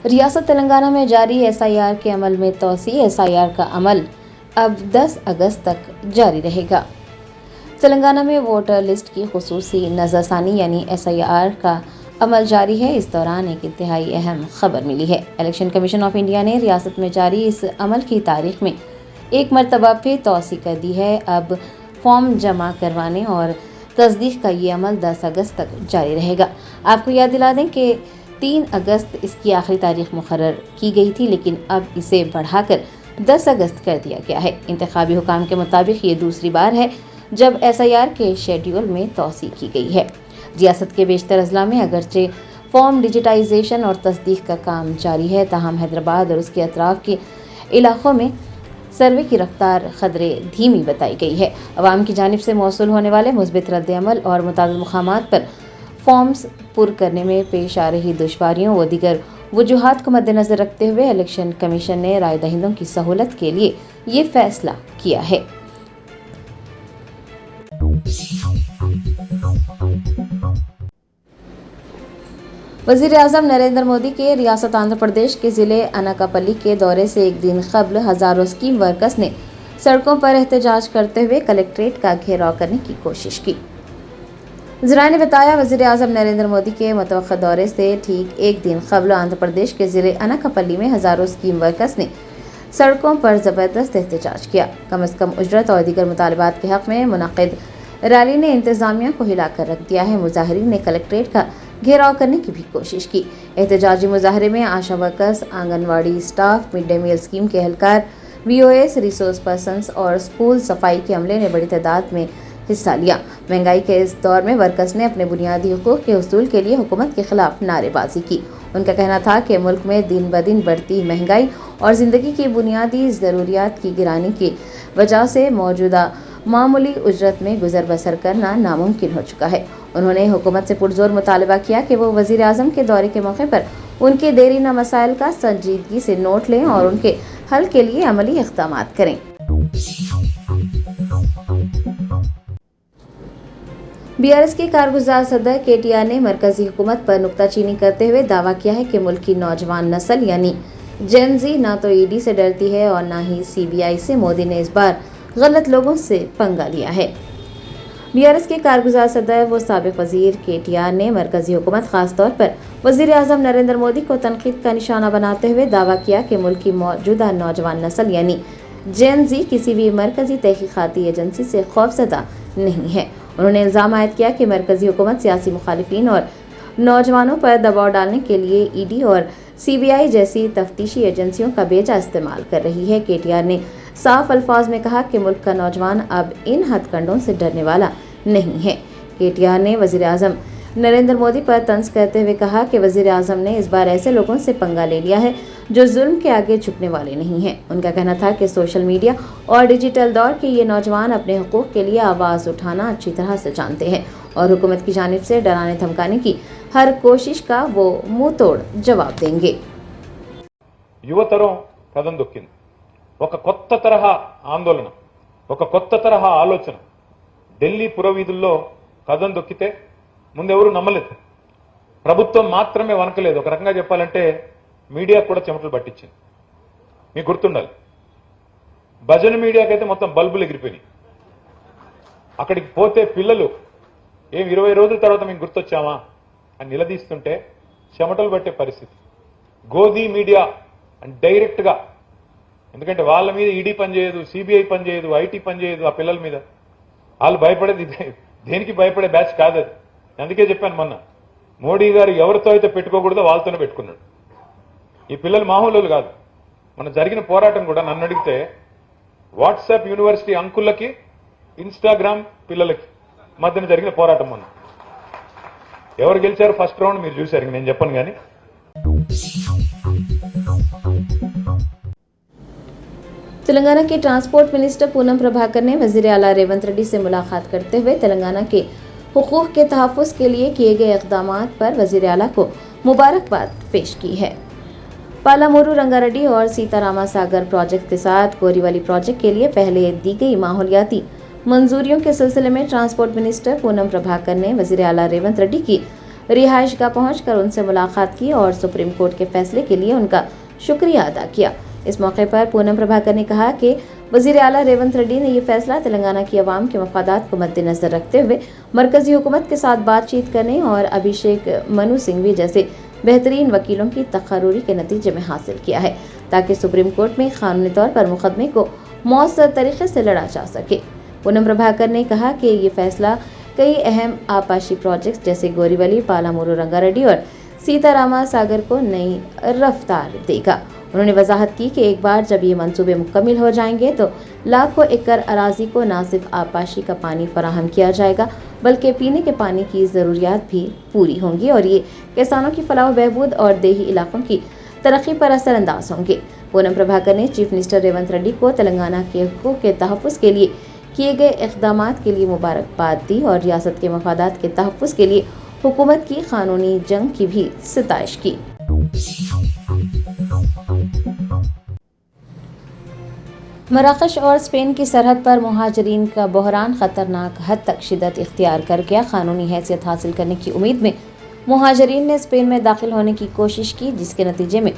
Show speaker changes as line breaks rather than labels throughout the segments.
ریاست تلنگانہ میں جاری SIR کے عمل میں توسیع۔ SIR کا عمل اب 10 اگست تک جاری رہے گا۔ تلنگانہ میں ووٹر لسٹ کی خصوصی نظر ثانی یعنی SIR کا عمل جاری ہے۔ اس دوران ایک انتہائی اہم خبر ملی ہے۔ الیکشن کمیشن آف انڈیا نے ریاست میں جاری اس عمل کی تاریخ میں ایک مرتبہ پھر توسیع کر دی ہے۔ اب فارم جمع کروانے اور تصدیق کا یہ عمل 10 اگست تک جاری رہے گا۔ آپ کو یاد دلا دیں کہ 3 اگست اس کی آخری تاریخ مقرر کی گئی تھی، لیکن اب اسے بڑھا کر 10 اگست کر دیا گیا ہے۔ انتخابی حکام کے مطابق یہ دوسری بار ہے جب SIR کے شیڈول میں توسیع کی گئی ہے۔ ریاست کے بیشتر اضلاع میں اگرچہ فارم ڈیجیٹائزیشن اور تصدیق کا کام جاری ہے، تاہم حیدرآباد اور اس کے اطراف کے علاقوں میں سروے کی رفتار قدرے دھیمی بتائی گئی ہے۔ عوام کی جانب سے موصول ہونے والے مثبت رد عمل اور متعدد مقامات پر فارمز پر کرنے میں پیش آ رہی دشواریوں و دیگر وجوہات کو مد نظر رکھتے ہوئے الیکشن کمیشن نے رائے دہندوں کی سہولت کے لیے یہ فیصلہ کیا ہے۔ وزیر اعظم نریندر مودی کے ریاست آندھرا پردیش کے ضلع اناکاپلی کے دورے سے ایک دن قبل ہزاروں اسکیم ورکرز نے سڑکوں پر احتجاج کرتے ہوئے کلکٹریٹ کا گھیراؤ کرنے کی کوشش کی۔ ذرائع نے بتایا، وزیر اعظم نریندر مودی کے متوقع دورے سے ٹھیک ایک دن قبل آندھرا پردیش کے ضلع اناکاپلی میں ہزاروں اسکیم ورکرز نے سڑکوں پر زبردست احتجاج کیا۔ کم از کم اجرت اور دیگر مطالبات کے حق میں منعقد ریلی نے انتظامیہ کو ہلا کر رکھ دیا ہے۔ مظاہرین نے کلکٹریٹ کا گھیراؤ کرنے کی بھی کوشش کی۔ احتجاجی مظاہرے میں آشا workers, anganwadi staff, mid day meal scheme کے اہلکار، VOS، ریسورس پرسنز اور اسکول صفائی کے عملے نے بڑی تعداد میں حصہ لیا۔ مہنگائی کے اس دور میں ورکرز نے اپنے بنیادی حقوق کے حصول کے لیے حکومت کے خلاف نعرے بازی کی۔ ان کا کہنا تھا کہ ملک میں دن بدن بڑھتی مہنگائی اور زندگی کی بنیادی ضروریات کی گرانی کی وجہ سے موجودہ معمولی اجرت میں گزر بسر کرنا ناممکن ہو چکا ہے۔ انہوں نے حکومت سے پرزور مطالبہ کیا کہ وہ وزیر اعظم کے دورے کے موقع پر ان کے دیرینہ مسائل کا سنجیدگی سے نوٹ لیں اور ان کے حل کے لیے عملی اقدامات کریں۔ BRS کے کارگزار صدر KTR نے مرکزی حکومت پر نکتہ چینی کرتے ہوئے دعویٰ کیا ہے کہ ملک کی نوجوان نسل یعنی جین زی نہ تو ED سے ڈرتی ہے اور نہ ہی CBI سے۔ مودی نے اس بار غلط لوگوں سے پنگا لیا ہے۔ BRS کے کارگزار صدر و سابق وزیر KTR نے مرکزی حکومت، خاص طور پر وزیر اعظم نریندر مودی کو تنقید کا نشانہ بناتے ہوئے دعویٰ کیا کہ ملک کی موجودہ نوجوان نسل یعنی جین زی کسی بھی مرکزی تحقیقاتی ایجنسی سے خوفزدہ نہیں ہے۔ انہوں نے الزام عائد کیا کہ مرکزی حکومت سیاسی مخالفین اور نوجوانوں پر دباؤ ڈالنے کے لیے ED اور CBI جیسی تفتیشی ایجنسیوں کا بیجا استعمال کر رہی ہے۔ KTR نے صاف الفاظ میں کہا کہ ملک کا نوجوان اب ان ہتھ کنڈوں سے ڈرنے والا نہیں ہے۔ KTR نے وزیر اعظم نریندر مودی پر طنز کرتے ہوئے کہا کہ وزیر اعظم نے اس بار ایسے لوگوں سے پنگا لے لیا ہے جو ظلم کے آگے جھکنے والے نہیں ہیں۔ ان کا کہنا تھا کہ سوشل میڈیا اور ڈیجیٹل دور کے یہ نوجوان اپنے حقوق کے لیے آواز اٹھانا اچھی طرح سے جانتے ہیں اور حکومت کی جانب سے ڈرانے دھمکانے کی ہر کوشش کا وہ منہ توڑ جواب دیں گے۔
యువతరం కథం దొక్కింది. ఒక కొత్త తరహా ఆందోళన, ఒక కొత్త తరహా ఆలోచన ఢిల్లీ పురవీధుల్లో కథం దొక్కితే ముందెవరూ నమ్మలేదు. ప్రభుత్వం మాత్రమే వనకలేదు. ఒక రకంగా చెప్పాలంటే మీడియా కూడా చెమటలు పట్టించింది. మీకు గుర్తుండాలి, భజన మీడియాకైతే మొత్తం బల్బులు ఎగిరిపోయినాయి. అక్కడికి పోతే పిల్లలు 20 రోజుల తర్వాత మేము గుర్తొచ్చామా అని నిలదీస్తుంటే చెమటలు పట్టే పరిస్థితి. గోధీ మీడియా అని డైరెక్ట్గా, ఎందుకంటే వాళ్ళ మీద ఈడీ పనిచేయదు, CBI పనిచేయదు, IT పనిచేయదు, ఆ పిల్లల మీద వాళ్ళు భయపడేది దేనికి భయపడే బ్యాచ్ కాదు అది. అందుకే చెప్పాను మొన్న, మోడీ గారు ఎవరితో అయితే పెట్టుకోకూడదో వాళ్ళతోనే పెట్టుకున్నాడు. ఈ పిల్లలు మామూలు కాదు. మన జరిగిన పోరాటం కూడా నన్ను అడిగితే వాట్సాప్ యూనివర్సిటీ అంకులకి, ఇన్స్టాగ్రామ్ పిల్లలకి మధ్యన జరిగిన పోరాటం మొన్న. ఎవరు గెలిచారు ఫస్ట్ రౌండ్ మీరు చూశారు, నేను చెప్పను కానీ.
تلنگانہ کے ٹرانسپورٹ منسٹر پونم پربھاکر نے وزیر اعلیٰ ریونت ریڈی سے ملاقات کرتے ہوئے تلنگانہ کے حقوق کے تحفظ کے لیے کیے گئے اقدامات پر وزیر اعلیٰ کو مبارکباد پیش کی ہے۔ پالامورو رنگاریڈی اور سیتا راما ساگر پروجیکٹ کے ساتھ گوری والی پروجیکٹ کے لیے پہلے دی گئی ماحولیاتی منظوریوں کے سلسلے میں ٹرانسپورٹ منسٹر پونم پربھاکر نے وزیر اعلیٰ ریونت ریڈی کی रिहाइशगाह पहुंचकर उनसे मुलाकात की और सुप्रीम कोर्ट के फैसले के लिए उनका शुक्रिया अदा किया। इस मौके पर पूनम प्रभाकर ने कहा कि वजीर आला रेवंत रेड्डी ने यह फैसला तेलंगाना की आवाम के मफादात को मद्देनजर रखते हुए मरकजी हुकूमत के साथ बातचीत करने और अभिषेक मनु सिंघवी जैसे बेहतरीन वकीलों की तकर्रुरी के नतीजे में हासिल किया है, ताकि सुप्रीम कोर्ट में कानूनी तौर पर मुकदमे को मौसर तरीके से लड़ा जा सके। पूनम प्रभाकर ने कहा कि ये फैसला कई अहम आपाशी प्रोजेक्ट्स जैसे गोरीवली, पालामुरु रंगारेड्डी और सीतारामा सागर को नई रफ्तार देगा। उन्होंने वजाहत की कि एक बार जब ये मंसूबे मुकम्मल हो जाएंगे तो लाखों एकड़ अराजी को न सिर्फ आपाशी का पानी फराहम किया जाएगा बल्कि पीने के पानी की ज़रूरियात भी पूरी होंगी और ये किसानों की फलाह बहबूद और देही इलाकों की तरक्की पर असरअंदाज होंगे। पूनम प्रभाकर ने चीफ मिनिस्टर रेवंत रेड्डी को तेलंगाना के हुकूक के तहफ़्फ़ुज़ के लिए किए गए इक़दामात के लिए मुबारकबाद दी और रियासत के मफादात के तहफ़्फ़ुज़ के लिए हुकूमत की कानूनी जंग की भी सिताइश की। मराकश और स्पेन की सरहद पर मुहाजिरीन का बहरान खतरनाक हद तक शिद्दत इख्तियार कर गया। कानूनी हैसियत हासिल करने की उम्मीद में मुहाजिरीन ने स्पेन में दाखिल होने की कोशिश की, जिसके नतीजे में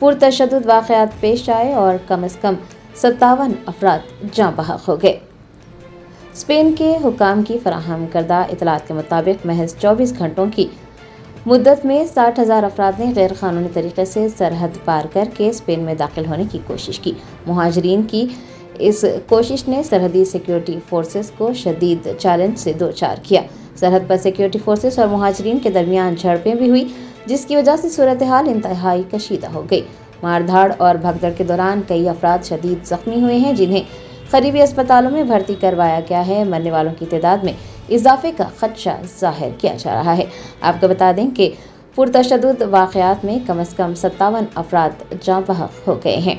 पुरतशद्दुद वाक़यात पेश आए और कम से कम 57 अफराद जाँ बहक हो गए। स्पेन के हुकाम की फराहम करदा इतलात के मुताबिक महज 24 घंटों की मुद्दत में 60,000 अफराद ने गैर कानूनी तरीके से सरहद पार करके स्पेन में दाखिल होने की कोशिश की। मुहाजिरीन की इस कोशिश ने सरहदी सिक्योरिटी फोर्सेस को शदीद चैलेंज से दो चार किया। सरहद पर सिक्योरिटी फोर्सेस और मुहाजिरीन के दरमियान झड़पें भी हुई, जिसकी वजह से सूरत हाल इंतहाई कशीदा हो गई। मारधाड़ और भगदड़ के दौरान कई अफराद शदीद जख्मी हुए हैं, जिन्हें करीबी अस्पतालों में भर्ती करवाया गया है। मरने वालों की तादाद में इजाफे का खदशा जाहिर किया जा रहा है। आपको बता दें कि पुरतशद्दुद वाक़यात में कम से कम 57 अफराद जाँ बहक हो गए हैं।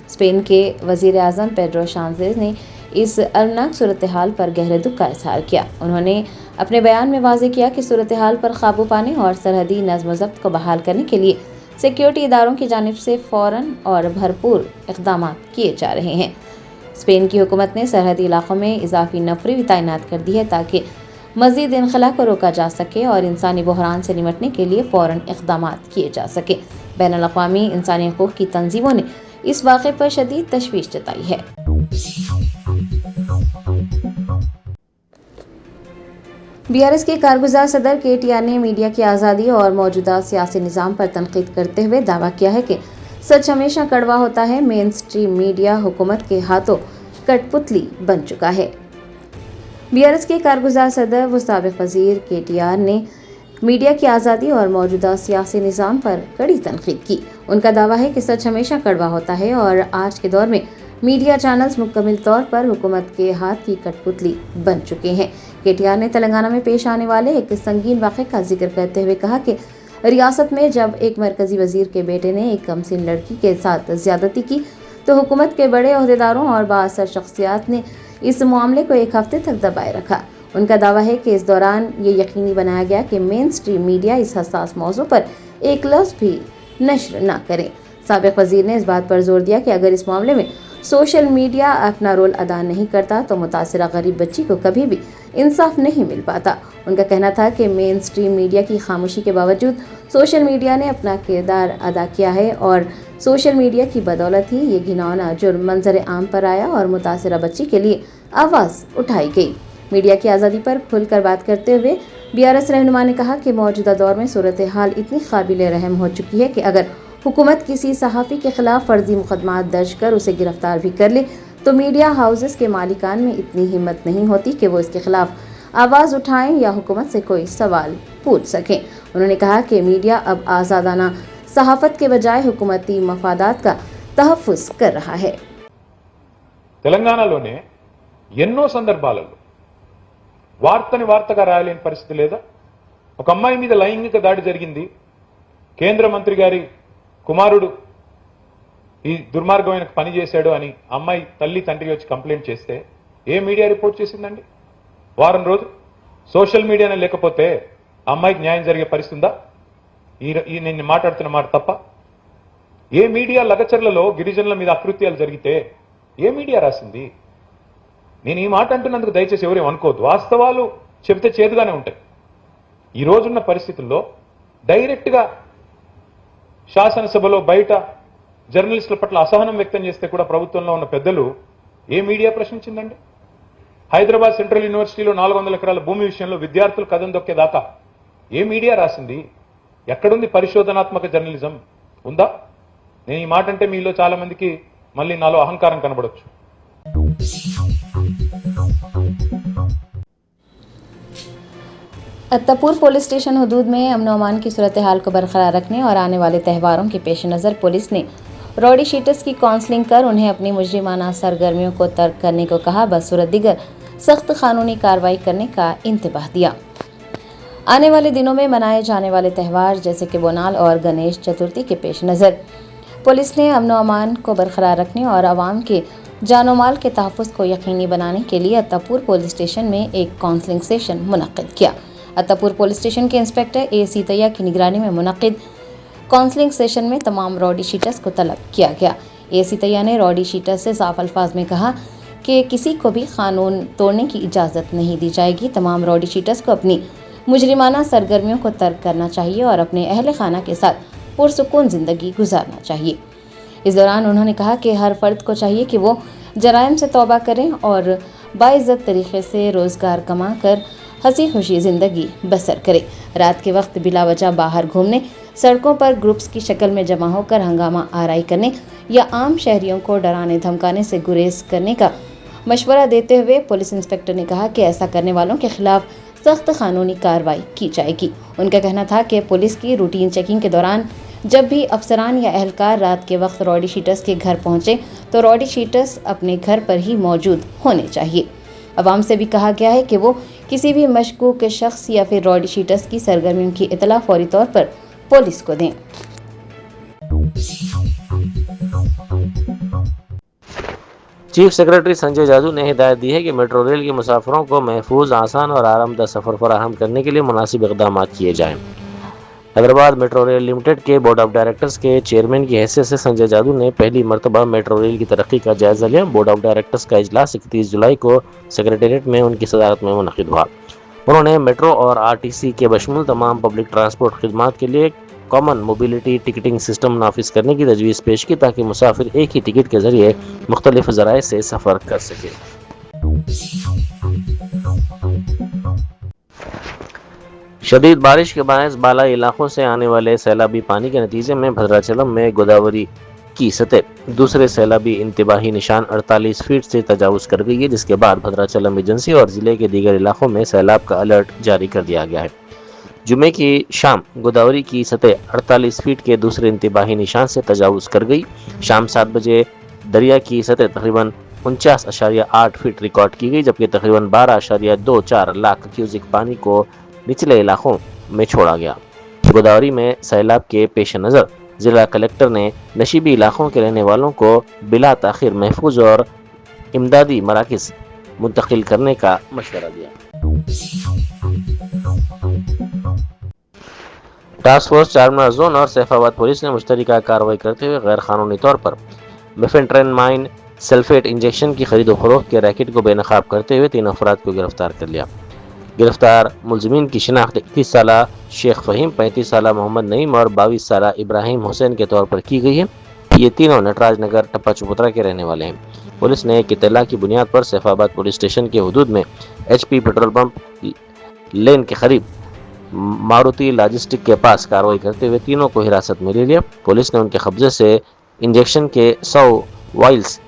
स्पेन के वज़ीर आज़म पेड्रो सान्चेज़ ने इस अलनाक सूरत हाल पर गहरे दुख का इजहार किया। उन्होंने अपने बयान में वाज़ेह किया कि सूरत हाल पर काबू पाने और सरहदी नज़्म व ज़ब्त को बहाल करने के लिए सिक्योरिटी इदारों की जानिब से फ़ौरन और भरपूर इक़दाम किए जा रहे हैं। स्पेन की हुकूमत ने सरहदी इलाकों में इजाफी नफरी भी तैनात कर दी है, ताकि मज़ीद इनखला को रोका जा सके और इंसानी बहरान से निपटने के लिए फ़ौरन इक़दाम किए जा सके। बैनुल-अक़वामी इंसानी हकूक़ की तंजीमों ने इस वाक़े पर शदीद तशवीश जताई है। बीआरएस के कारगुजार सदर केटीआर ने मीडिया की आज़ादी और मौजूदा सियासी निज़ाम पर तनकीद करते हुए दावा किया है कि सच हमेशा कड़वा होता है। मेन स्ट्रीम मीडिया हुकूमत के हाथों कठपुतली बन चुका है। बीआरएस के कारगुजार सदर व साबिक़ वज़ीर केटीआर ने मीडिया की आज़ादी और मौजूदा सियासी निज़ाम पर कड़ी तनकीद की। उनका दावा है कि सच हमेशा कड़वा होता है और आज के दौर में मीडिया चैनल्स मुकम्मल तौर पर हुकूमत के हाथ की कठपुतली बन चुके हैं। केटीआर ने तेलंगाना में पेश आने वाले एक संगीन वाक़े का जिक्र करते हुए कहा कि रियासत में जब एक मरकजी वजीर के बेटे ने एक कमसिन लड़की के साथ ज्यादती की तो हुकूमत के बड़े ओहदेदारों और बाअसर शख्सियात ने इस मामले को एक हफ्ते तक दबाए रखा। उनका दावा है कि इस दौरान ये यकीनी बनाया गया कि मेन स्ट्रीम मीडिया इस हसास मौजू पर एक लफ्ज़ भी नश्र न करे। साबिक़ वज़ीर ने इस बात पर जोर दिया कि अगर इस मामले में सोशल मीडिया अपना रोल अदा नहीं करता तो मुतासिरा गरीब बच्ची को कभी भी इंसाफ नहीं मिल पाता। उनका कहना था कि मेन स्ट्रीम मीडिया की खामोशी के बावजूद सोशल मीडिया ने अपना किरदार अदा किया है और सोशल मीडिया की बदौलत ही ये घिनौना जुर्म मंजर आम पर आया और मुतासिरा बच्ची के लिए आवाज़ उठाई गई। मीडिया की आज़ादी पर खुलकर बात करते हुए बीआरएस रहनुमा ने कहा कि मौजूदा दौर में सूरत हाल इतनी काबिल रहम हो चुकी है कि अगर हुकूमत किसी सहाफ़ी के खिलाफ फर्जी मुकदमात दर्ज कर उसे गिरफ्तार भी कर ले तो मीडिया हाउसेस के मालिकान में इतनी हिम्मत नहीं होती कि वो इसके खिलाफ आवाज़ उठाएं या हुकूमत से कोई सवाल पूछ सकें। उन्होंने कहा कि मीडिया अब आज़ादाना सहाफ़त के बजाय हुकूमती मफादात का तहफ़्फ़ुज़ कर रहा है।
తెలంగాణలోనే ఎన్నో సందర్భాలలో వార్తని వార్తగా రాయలేని పరిస్థితి లేదా? ఒక అమ్మాయి మీద లైంగిక దాడి జరిగింది, కేంద్ర మంత్రి గారి కుమారుడు ఈ దుర్మార్గమైన పని చేశాడు అని అమ్మాయి తల్లి తండ్రి వచ్చి కంప్లైంట్ చేస్తే ఏ మీడియా రిపోర్ట్ చేసిందండి? వారం రోజులు సోషల్ మీడియానే లేకపోతే అమ్మాయికి న్యాయం జరిగే పరిస్థితి ఉందా? ఈ నేను మాట్లాడుతున్న మాట తప్ప? ఏ మీడియా లగచర్లలో గిరిజనుల మీద అకృత్యాలు జరిగితే ఏ మీడియా రాసింది? నేను ఈ మాట అంటున్నందుకు దయచేసి ఎవరేం అనుకోవద్దు. వాస్తవాలు చెబితే చేదుగానే ఉంటాయి. ఈ రోజున్న పరిస్థితుల్లో డైరెక్ట్గా శాసనసభలో బయట జర్నలిస్టుల పట్ల అసహనం వ్యక్తం చేస్తే కూడా ప్రభుత్వంలో ఉన్న పెద్దలు ఏ మీడియా ప్రశ్నించిందండి? హైదరాబాద్ సెంట్రల్ యూనివర్సిటీలో 400 ఎకరాల భూమి విషయంలో విద్యార్థులు కథం దొక్కేదాకా ఏ మీడియా రాసింది? ఎక్కడుంది పరిశోధనాత్మక జర్నలిజం? ఉందా? నేను ఈ మాట అంటే మీలో చాలా మందికి మళ్ళీ నాలో అహంకారం కనబడొచ్చు.
अत्तापुर पुलिस स्टेशन हदूद में अमन अमान की सूरत हाल को बरकरार रखने और आने वाले त्यौहारों के पेश नज़र पुलिस ने रॉडी शीटर्स की काउंसलिंग कर उन्हें अपनी मुजरिमाना सरगर्मियों को तर्क करने को कहा, बसूरत दिगर सख्त कानूनी कार्रवाई करने का इंतबाह दिया। आने वाले दिनों में मनाए जाने वाले त्यौहार जैसे कि बोनाल और गणेश चतुर्थी के पेश नज़र पुलिस ने अमन अमान को बरकरार रखने और आवाम के जानो माल के तहफ़्फ़ुज़ को यकीनी बनाने के लिए अत्तापुर पुलिस स्टेशन में एक काउंसलिंग सेशन मुनक़्क़िद किया। अत्तापुर पुलिस स्टेशन के इंस्पेक्टर ए सीतैया की निगरानी में मुनक़्क़िद काउंसलिंग सेशन में तमाम रॉडी शीटर्स को तलब किया गया। ए सीतैया ने रॉडी शीटर्स से साफ अल्फाज में कहा कि किसी को भी कानून तोड़ने की इजाज़त नहीं दी जाएगी। तमाम रॉडी शीटर्स को अपनी मुजरिमाना सरगर्मियों को तर्क करना चाहिए और अपने अहल खाना के साथ पुरसुकून ज़िंदगी गुजारना चाहिए। इस दौरान उन्होंने कहा कि हर फर्द को चाहिए कि वो जराइम से तौबा करें और बाइज़्ज़त तरीक़े से रोज़गार कमा कर हंसी खुशी ज़िंदगी बसर करे। रात के वक्त बिला वजह बाहर घूमने, सड़कों पर ग्रुप्स की शक्ल में जमा होकर हंगामा आराई करने या आम शहरियों को डराने धमकाने से गुरेज करने का मशवरा देते हुए पुलिस इंस्पेक्टर ने कहा कि ऐसा करने वालों के खिलाफ सख्त कानूनी कार्रवाई की जाएगी। उनका कहना था कि पुलिस की रूटीन चेकिंग के दौरान जब भी अफसरान या अहलकार रात के वक्त रॉडी शीटर्स के घर पहुंचे तो रॉडी शीटर्स अपने घर पर ही मौजूद होने चाहिए। अवाम से भी कहा गया है कि वो किसी भी मशकूक शख्स या फिर रॉडी शीटर्स की सरगर्मियों की इतला फौरी तौर पर पुलिस को दें।
चीफ सेक्रेटरी संजय जादू ने हिदायत दी है कि मेट्रो रेल के मुसाफिरों को महफूज, आसान और आरामदा सफ़र फराहम करने के लिए मुनासिब इक़दाम किए जाएँ। हैदराबाद मेट्रो रेल लिमिटेड के बोर्ड ऑफ डायरेक्टर्स के चेयरमैन की हैसियत से संजय जादू ने पहली मरतबा मेट्रो रेल की तरक्की का जायज़ा लिया। बोर्ड ऑफ डायरेक्टर्स का इजलास 31 जुलाई को सेक्रेटेरिएट में उनकी सदारत में मुनक़्क़िद हुआ। उन्होंने मेट्रो और आरटीसी के बशमूल तमाम पब्लिक ट्रांसपोर्ट खिदमात के लिए कॉमन मोबिलिटी टिकटिंग सिस्टम नाफिज करने की तजवीज़ पेश की ताकि मुसाफिर एक ही टिकट के ज़रिए मुख्तलिफ ज़राए से सफ़र कर सके। शदीद बारिश के बायस बालाई इलाकों से आने वाले सैलाबी पानी के नतीजे में भद्राचलम में गोदावरी की सतह दूसरे सैलाबी इंतबाही निशान 48 फीट से तजावुज़ कर गई है, जिसके बाद भद्राचलम एजेंसी और ज़िले के दीगर इलाकों में सैलाब का अलर्ट जारी कर दिया गया है। जुमे की शाम गोदावरी की सतह 48 फीट के दूसरे इंतबाही निशान से तजावुज़ कर गई। शाम 7 बजे दरिया की सतह तकरीबन 49.8 फीट रिकॉर्ड की गई, जबकि तकरीबन 12.24 लाख क्यूसिक पानी को निचले इलाकों में छोड़ा गया। गोदावरी में सैलाब के पेश नज़र ज़िला कलेक्टर ने नशीबी इलाकों के रहने वालों को बिला ताख़िर महफूज और इमदादी मराकिज़ मुंतकिल करने का मशवरा दिया। टास्क फोर्स चारमीनार जोन और सैफाबाद पुलिस ने मुश्तरका कार्रवाई करते हुए गैर कानूनी तौर पर मेफेंट्रेनमाइन सल्फेट इंजेक्शन की खरीद फरोख्त के रैकेट को बेनकाब करते हुए 3 अफराद को गिरफ्तार कर लिया। गिरफ्तार मुलजिमीन की शिनाख्त 31 साला शेख फ़हीम, 35 साला मोहम्मद नईम और 22 साला इब्राहिम हुसैन के तौर पर की गई है। ये तीनों नटराज नगर टप्पा चबूतरा के रहने वाले हैं। पुलिस ने एक इत्तला की बुनियाद पर सैफाबाद पुलिस स्टेशन के हदूद में HP पेट्रोल पंप लेन के करीब मारुति लॉजिस्टिक के पास कार्रवाई करते हुए तीनों को हिरासत में ले लिया। पुलिस ने उनके कब्जे से इंजेक्शन के 100 वाइल्स,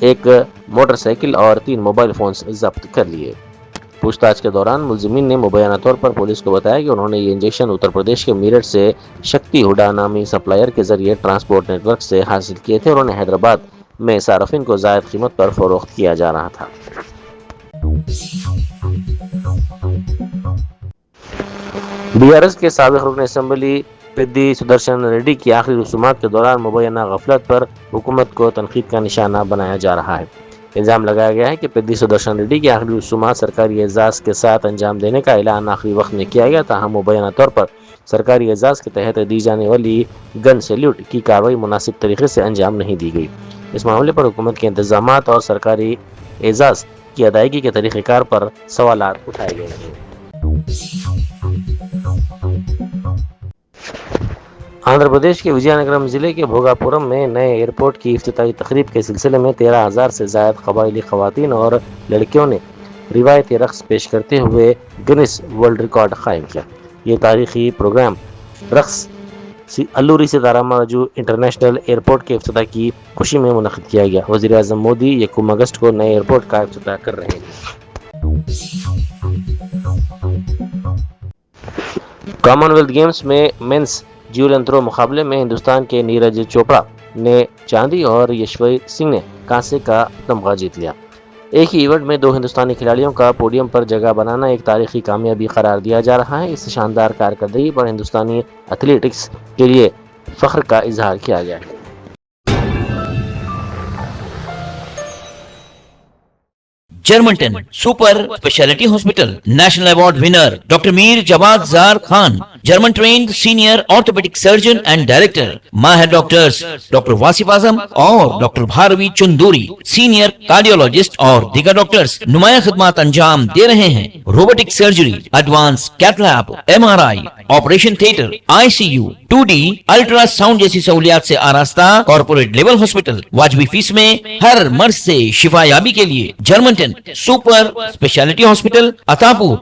एक मोटरसाइकिल और 3 मोबाइल फ़ोन्स जब्त कर लिए। पूछताछ के दौरान मुलजिमीन ने मुबैना तौर पर पुलिस को बताया कि उन्होंने ये इंजेक्शन उत्तर प्रदेश के मीरठ से शक्ति हुडा नामी सप्लायर के जरिए ट्रांसपोर्ट नेटवर्क से हासिल किए थे और उन्हें हैदराबाद में सार्फिन को जायद कीमत पर फरोख्त किया जा रहा था। BRS के साबिक रुकन असम्बली पेद्दी सुदर्शन रेड्डी की आखिरी रसूमात के दौरान मुबैना गफलत पर हुकूमत को तनकीद का निशाना बनाया जा रहा है। इल्ज़ाम लगाया गया है कि पेद्दी सुदर्शन रेड्डी की आखिरी रसूमात सरकारी एजाज़ के साथ अंजाम देने का ऐलान आखिरी वक्त में किया गया, ताहम मुबैना तौर पर सरकारी एजाज़ के तहत दी जाने वाली गन सैल्यूट की कार्रवाई मुनासिब तरीके से अंजाम नहीं दी गई। इस मामले पर हुकूमत के इंतज़ामात और सरकारी एजाज़ की अदायगी के तरीक़ेकार पर सवालात उठाए गए हैं। आंध्र प्रदेश के विजयनगरम जिले के भोगापुरम में नए एयरपोर्ट की इफ्तिताही तकरीब के सिलसिले में 13,000 से ज़ायद कबायली खवातीन और लड़कियों ने रिवायती रक्स पेश करते हुए गिनीज वर्ल्ड रिकॉर्ड कायम किया। ये तारीखी प्रोग्राम रक्स अल्लूरी से दारामाजू इंटरनेशनल एयरपोर्ट के इफ्तिताह की खुशी में मुनक़िद किया गया। वज़ीर आज़म मोदी 1 अगस्त को नए एयरपोर्ट का इफ्तिताह कर रहे हैं। कॉमनवेल्थ गेम्स में मेंस ज्यूलन थ्रो मुकाबले में हिंदुस्तान के नीरज चोपड़ा ने चांदी और यशवीर सिंह ने कांसे का तमगा जीत लिया। एक ही इवेंट में 2 हिंदुस्तानी खिलाड़ियों का पोडियम पर जगह बनाना एक तारीखी कामयाबी करार दिया जा रहा है। इस शानदार कारकर्दगी पर हिंदुस्तानी एथलेटिक्स के लिए फख्र का इजहार किया गया है।
Germanten super speciality hospital national award winner doctor Mir Jawad Zar Khan, German trained senior orthopaedic surgeon and director, माहिर डॉक्टर्स डॉक्टर वासिफ आजम और doctor Bharavi Chanduri, senior cardiologist और दीगर डॉक्टर्स नुमाया खिदमत अंजाम दे रहे हैं। Robotic surgery, advance cath lab, MRI, operation theatre, ICU, 2D ultrasound जैसी सहूलियात से आरास्ता कॉर्पोरेट लेवल हॉस्पिटल, वाजबी फीस में हर मर्ज से शिफायाबी के लिए Germanton super speciality hospital, Attapur,